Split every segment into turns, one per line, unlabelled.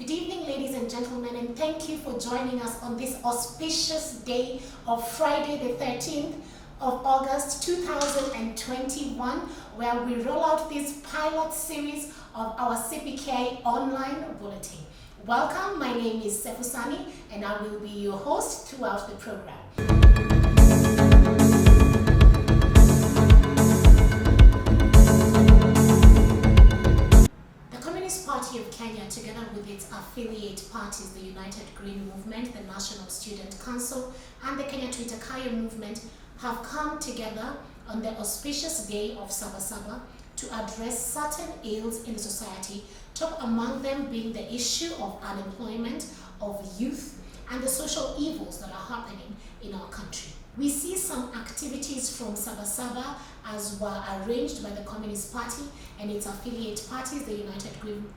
Good evening, ladies and gentlemen, and thank you for joining us on this auspicious day of Friday the 13th of August 2021, where we roll out this pilot series of our CPK online bulletin. Welcome, my name is Sefusani, and I will be your host throughout the program. Party of Kenya, together with its affiliate parties, the United Green Movement, the National Student Council, and the Kenya Tuitakayo Movement, have come together on the auspicious day of Sabasaba to address certain ills in society, top among them being the issue of unemployment, of youth, and the social evils that are happening in our country. We see some activities from Sabasaba as were arranged by the Communist Party and its affiliate parties, the United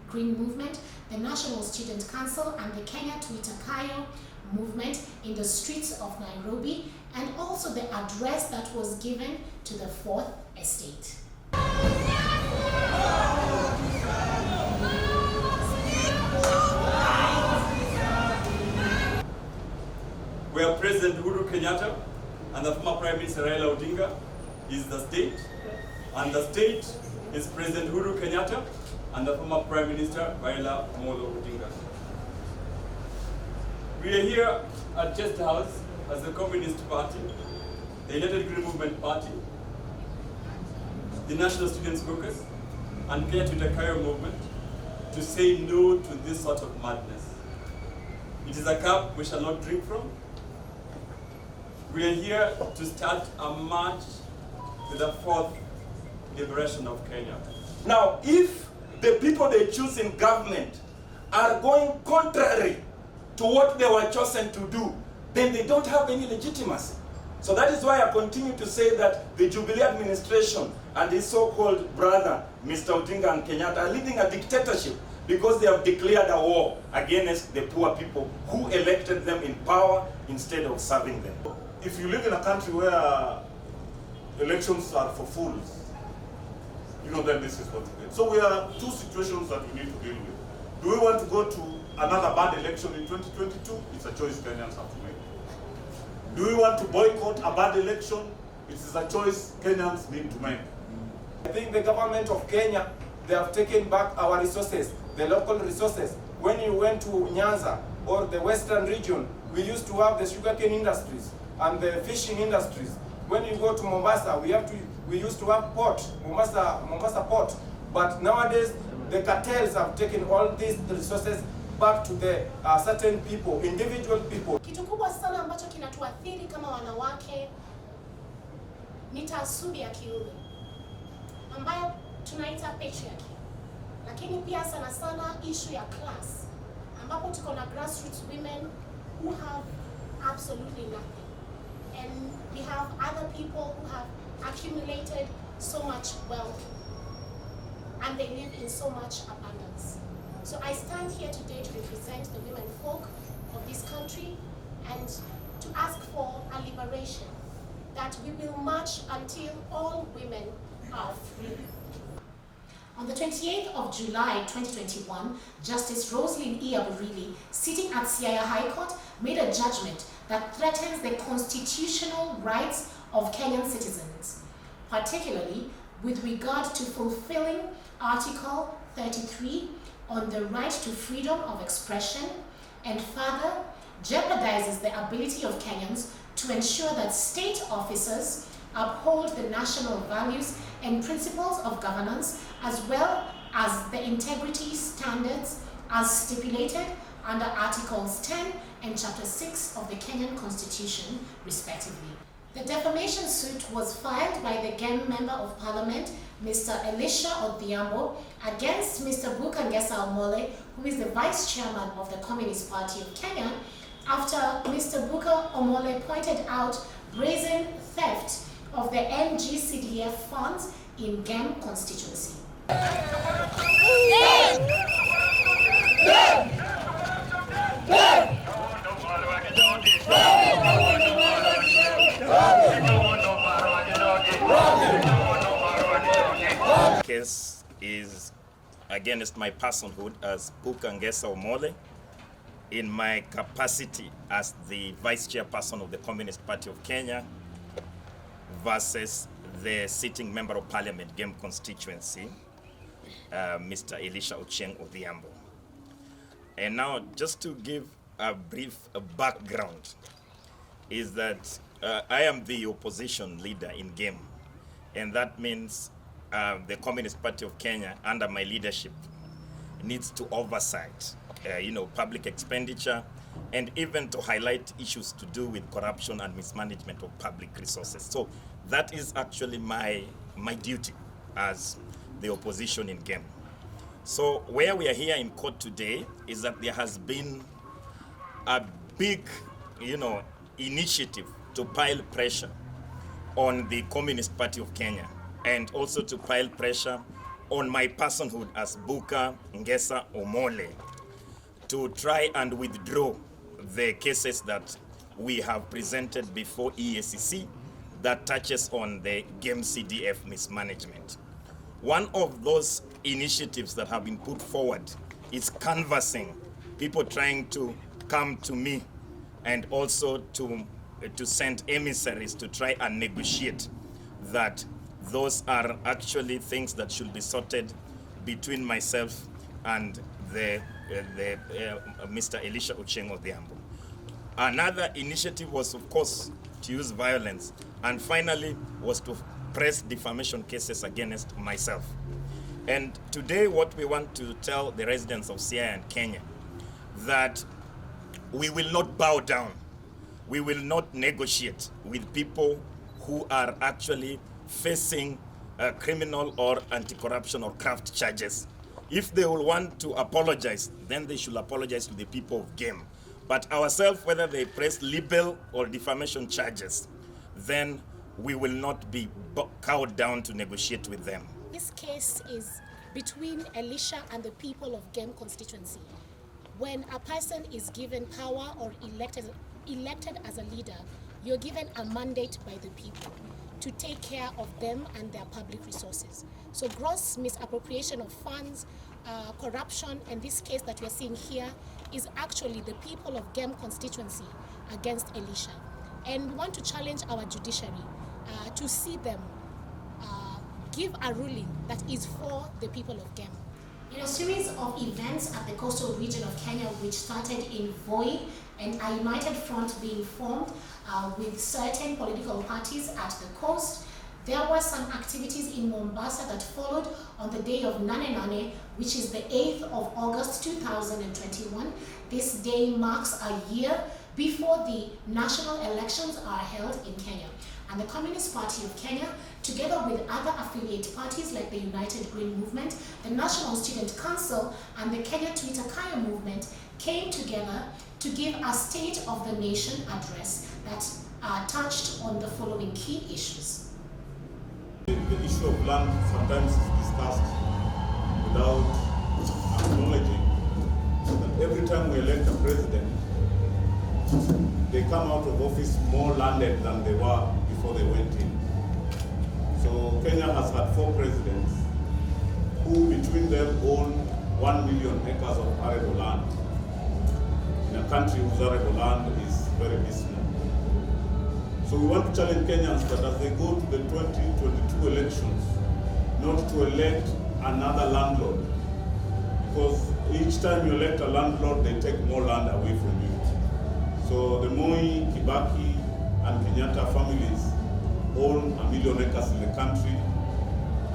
Green Movement, the National Student Council, and the Kenya Tuitakayo Movement in the streets of Nairobi, and also the address that was given to the Fourth Estate.
We are President Uhuru Kenyatta and the former Prime Minister Raila Odinga is the state, and the state is President Uhuru Kenyatta and the former Prime Minister Raila Omole Odinga. We are here at Chest House as the Communist Party, the United Green Movement Party, the National Students Caucus, and Kenya Tuitakayo Movement to say no to this sort of madness. It is a cup we shall not drink from. We are here to start a march to the fourth liberation of Kenya.
Now, if the people they choose in government are going contrary to what they were chosen to do, then they don't have any legitimacy. So that is why I continue to say that the Jubilee administration and his so-called brother, Mr. Odinga and Kenyatta, are leading a dictatorship because they have declared a war against the poor people who elected them in power instead of serving them.
If you live in a country where elections are for fools, then this is what it is. So we are two situations that we need to deal with. Do we want to go to another bad election in 2022? It's a choice Kenyans have to make. Do we want to boycott a bad election? It is a choice Kenyans need to make.
I think the government of Kenya, they have taken back our resources, the local resources. When you went to Nyanza or the western region, we used to have the sugarcane industries and the fishing industries. When you go to Mombasa, we used to have port, Mombasa port. But nowadays, the cartels have taken all these resources back to the certain people, individual people.
Kitu kubwa sana ambacho kinatuathiri kama wanawake ni taasubi ya kiume ambayo tunaita patriarchy, lakini pia sana sana issue ya class ambapo tuko na grassroots women who have absolutely nothing, and we have other people who have accumulated so much wealth and they live in so much abundance. So I stand here today to represent the women folk of this country and to ask for a liberation, that we will march until all women are free. On the 28th of July 2021, Justice Roslyn E. Aburili, sitting at Siaya High Court, made a judgment that threatens the constitutional rights of Kenyan citizens, particularly with regard to fulfilling Article 33 on the right to freedom of expression, and further jeopardizes the ability of Kenyans to ensure that state officers uphold the national values and principles of governance, as well as the integrity standards as stipulated under Articles 10 and Chapter 6 of the Kenyan Constitution, respectively. The defamation suit was filed by the GEM Member of Parliament, Mr. Elisha Odhiambo, against Mr. Bukangesa Omole, who is the Vice Chairman of the Communist Party of Kenya, after Mr. Buka Omole pointed out brazen theft of the NGCDF funds in GEM constituency.
Case is against my personhood as Buka Ngesa Omole in my capacity as the Vice Chairperson of the Communist Party of Kenya versus the sitting Member of Parliament Game constituency, Mr. Elisha Ochieng Odhiambo. And now, just to give a brief background, is that I am the opposition leader in Game, and that means the Communist Party of Kenya, under my leadership, needs to oversight, public expenditure, and even to highlight issues to do with corruption and mismanagement of public resources. So that is actually my duty as the opposition in Game. So where we are here in court today is that there has been a big, initiative to pile pressure on the Communist Party of Kenya, and also to pile pressure on my personhood as Buka Ngesa Omole to try and withdraw the cases that we have presented before EACC that touches on the Game CDF mismanagement. One of those initiatives that have been put forward is canvassing, people trying to come to me and also to send emissaries to try and negotiate that those are actually things that should be sorted between myself and the Mr. Elisha Ochieng Odhiambo. Another initiative was, of course, to use violence, and finally was to press defamation cases against myself. And today what we want to tell the residents of Siaya and Kenya, that we will not bow down. We will not negotiate with people who are actually facing criminal or anti-corruption or graft charges. If they will want to apologize, then they should apologize to the people of Game. But ourselves, whether they press libel or defamation charges, then we will not be cowed down to negotiate with them.
This case is between Elisha and the people of Game constituency. When a person is given power or elected as a leader, you're given a mandate by the people to take care of them and their public resources. So gross misappropriation of funds, corruption, and this case that we're seeing here is actually the people of Game constituency against Elisha. And we want to challenge our judiciary to see them give a ruling that is for the people of Game. In a series of events at the coastal region of Kenya, which started in Voi and a united front being formed with certain political parties at the coast, there were some activities in Mombasa that followed on the day of Nane Nane, which is the 8th of August 2021. This day marks a year before the national elections are held in Kenya. And the Communist Party of Kenya, together with other affiliate parties like the United Green Movement, the National Student Council, and the Kenya Twitter Kaya movement, came together to give a State of the Nation address that touched on the following key issues.
The issue of land sometimes is discussed without acknowledging that every time we elect a president, they come out of office more landed than they were before they went in. So Kenya has had 4 presidents who between them own 1 million acres of arable land in a country whose arable land is very dismal. So we want to challenge Kenyans that as they go to the 2022 elections, not to elect another landlord, because each time you elect a landlord, they take more land away from you. So the Moi, Kibaki, and Kenyatta families own 1 million acres in the country,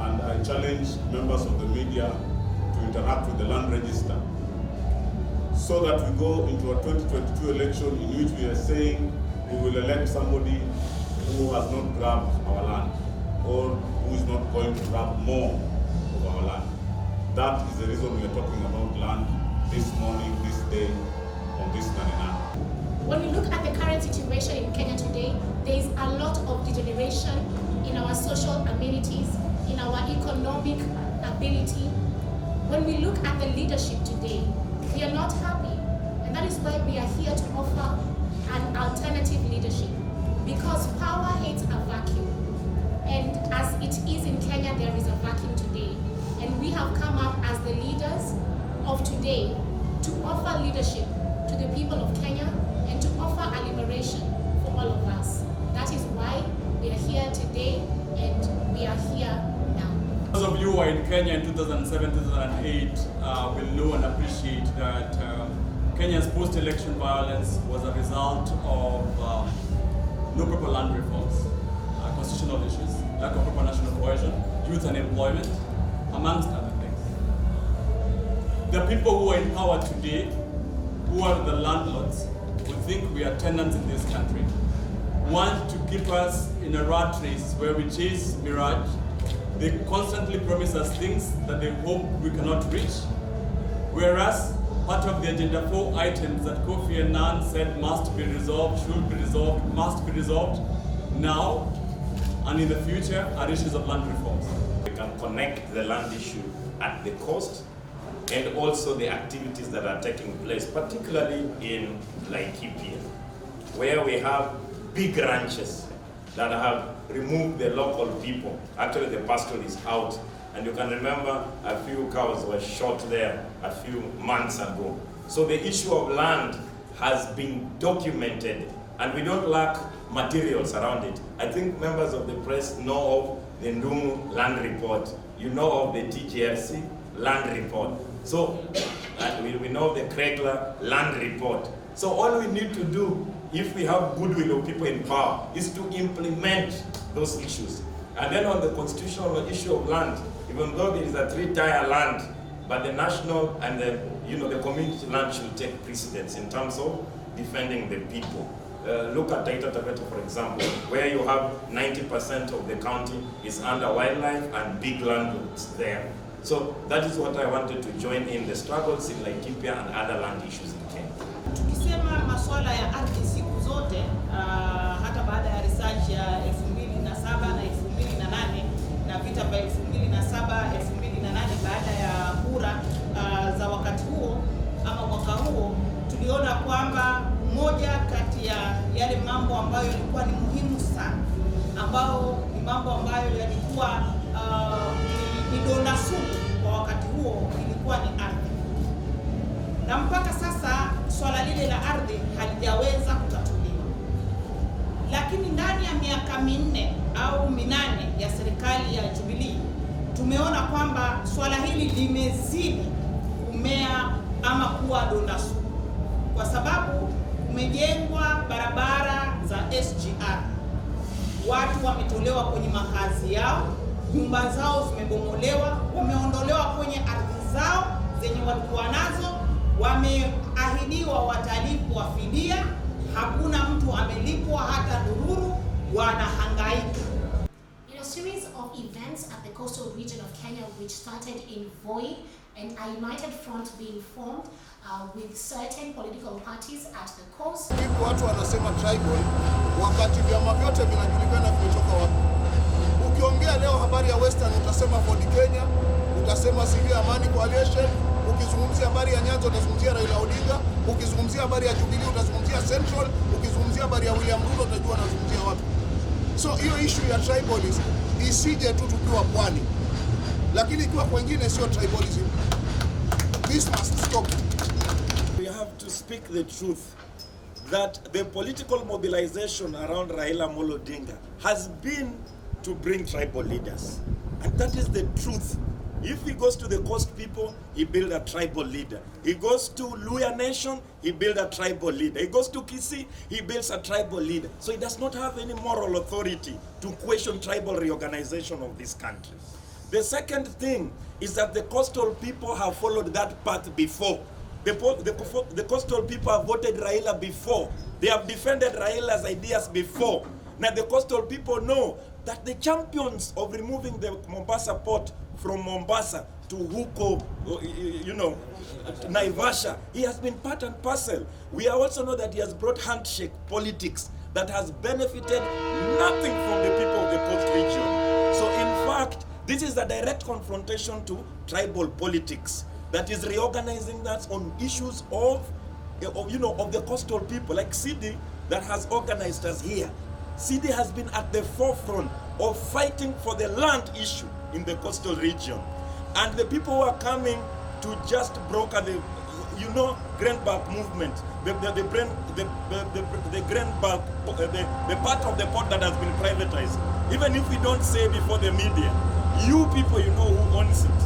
and I challenge members of the media to interact with the land register so that we go into a 2022 election in which we are saying we will elect somebody who has not grabbed our land or who is not going to grab more of our land. That is the reason we are talking about land this morning, this day, on this 99.
When we look at the current situation in Kenya today, there is a lot of degeneration in our social amenities, in our economic ability. When we look at the leadership today, we are not happy. And that is why we are here to offer an alternative leadership. Because power hates a vacuum. And as it is in Kenya, there is a vacuum today. And we have come up as the leaders of today to offer leadership to the people of Kenya and to offer a liberation for all of us. That is why we are here today and we are here now.
Those of you who are in Kenya in 2007, 2008 will know and appreciate that Kenya's post-election violence was a result of no proper land reforms, constitutional issues, lack of proper national cohesion, youth unemployment, amongst other things. The people who are in power today, who are the landlords, who think we are tenants in this country, want to keep us in a rat race where we chase mirage. They constantly promise us things that they hope we cannot reach, whereas part of the Agenda 4 items that Kofi Annan said must be resolved, should be resolved, must be resolved now and in the future are issues of land reforms.
We can connect the land issue at the coast and also the activities that are taking place, particularly in Laikipia, where we have big ranches that have removed the local people. Actually, the pasture is out. And you can remember a few cows were shot there a few months ago. So the issue of land has been documented and we don't lack materials around it. I think members of the press know of the Ndumu land report. You know of the TGRC land report. So we know the Kregler land report. So all we need to do, if we have goodwill of people in power, is to implement those issues. And then on the constitutional issue of land, even though there is a 3-tier land, but the national and the community land should take precedence in terms of defending the people. Look at Taita Taveta, for example, where you have 90% of the county is under wildlife and big landlords there. So that is what I wanted to join in the struggles in Laikipia and other land issues in Kenya.
Tukisema masuala ya ardhi siku zote, hata baada ya research ya 2007 na 2008 na vita vya 2007, 2008 baada ya kura za wakati huo ama mwaka huo, tuliona kwamba moja kati ya yale mambo ambayo yalikuwa ni muhimu sana, ambao ni mambo ambayo yalikuwa ni donda sugu kwa wakati huo, ilikuwa ni ardhi. Na mpaka sasa swala lile la ardhi halijaweza kutatuliwa. Lakini ndani ya miaka 4 au 8 ya serikali ya Jubilee, tumeona kwamba swala hili limezidi kumea ama kuwa donda sugu, kwa sababu kumejengwa barabara za SGR. Watu wametolewa kwenye makazi yao, nyumba zao zimebomolewa, wameondolewa kwenye ardhi zao zenye walikuwa nazo, wameahidiwa watalipwa fidia, hakuna mtu amelipwa hata dururu, wanahangaika.
In a series of events at the coastal region of Kenya which started in Voi and a united front being formed with certain political parties at the coast.
Watu wanasema tribal wakati vyama vyote vinajulikana vimetoka wapi. Ukiongea leo habari ya Western utasema Ford Kenya, utasema Sivia Amani Coalition, ukizungumzia habari ya Nyanza utazungumzia Raila Odinga, ukizungumzia habari ya Jubilee utazungumzia Central, ukizungumzia habari ya William Ruto utajua anazungumzia wapi. So hiyo issue ya tribalism isije tu tukiwa pwani. Lakini ikiwa kwingine sio tribalism. This must stop.
We have to speak the truth that the political mobilization around Raila Amolo Odinga has been to bring tribal leaders. And that is the truth. If he goes to the coast people, he build a tribal leader. He goes to Luya Nation, he build a tribal leader. He goes to Kisii, he builds a tribal leader. So he does not have any moral authority to question tribal reorganization of this country. The second thing is that the coastal people have followed that path before. The coastal people have voted Raila before. They have defended Raila's ideas before. Now the coastal people know that the champions of removing the Mombasa port from Mombasa to Huko, Naivasha, he has been part and parcel. We also know that he has brought handshake politics that has benefited nothing from the people of the coast region. So in fact, this is a direct confrontation to tribal politics that is reorganizing us on issues of the coastal people, like CD that has organized us here. CD has been at the forefront of fighting for the land issue in the coastal region. And the people who are coming to just broker the, you know, grand bulk movement, the grand bulk, the part of the port that has been privatized. Even if we don't say before the media, you people, you know who owns it,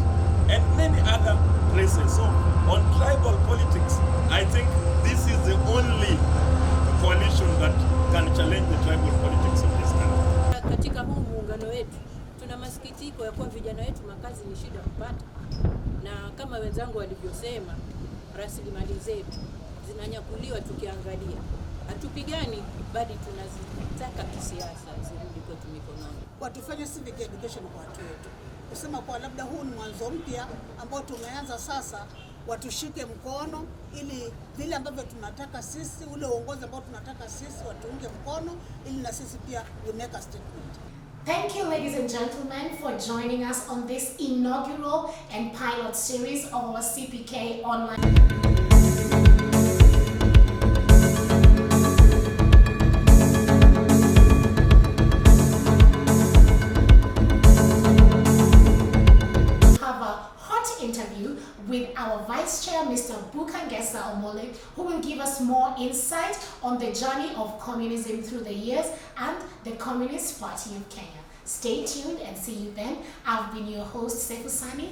and many other places. So on tribal politics, I think this is the only coalition that can challenge the tribal politics of this country.
Katika huu muungano wetu tuna masikitiko ya kuwa vijana wetu makazi ni shida kupata, na kama wenzangu walivyosema, rasilimali zetu zinanyakuliwa. Tukiangalia hatupigani, bali tunazitaka kisiasa zirudi kwetu mikononi.
Watufanye civic education kwa watu wetu, kusema kwa labda huu ni mwanzo mpya ambao tumeanza sasa, watushike mkono ili vile ambavyo tunataka sisi, ule uongozi ambao tunataka sisi watuunge mkono, ili na sisi pia we make a statement.
Thank you, ladies and gentlemen, for joining us on this inaugural and pilot series of our CPK online. Interview with our Vice Chair, Mr. Bukangesa Omole, who will give us more insight on the journey of communism through the years and the Communist Party of Kenya. Stay tuned and see you then. I've been your host, Sefusani.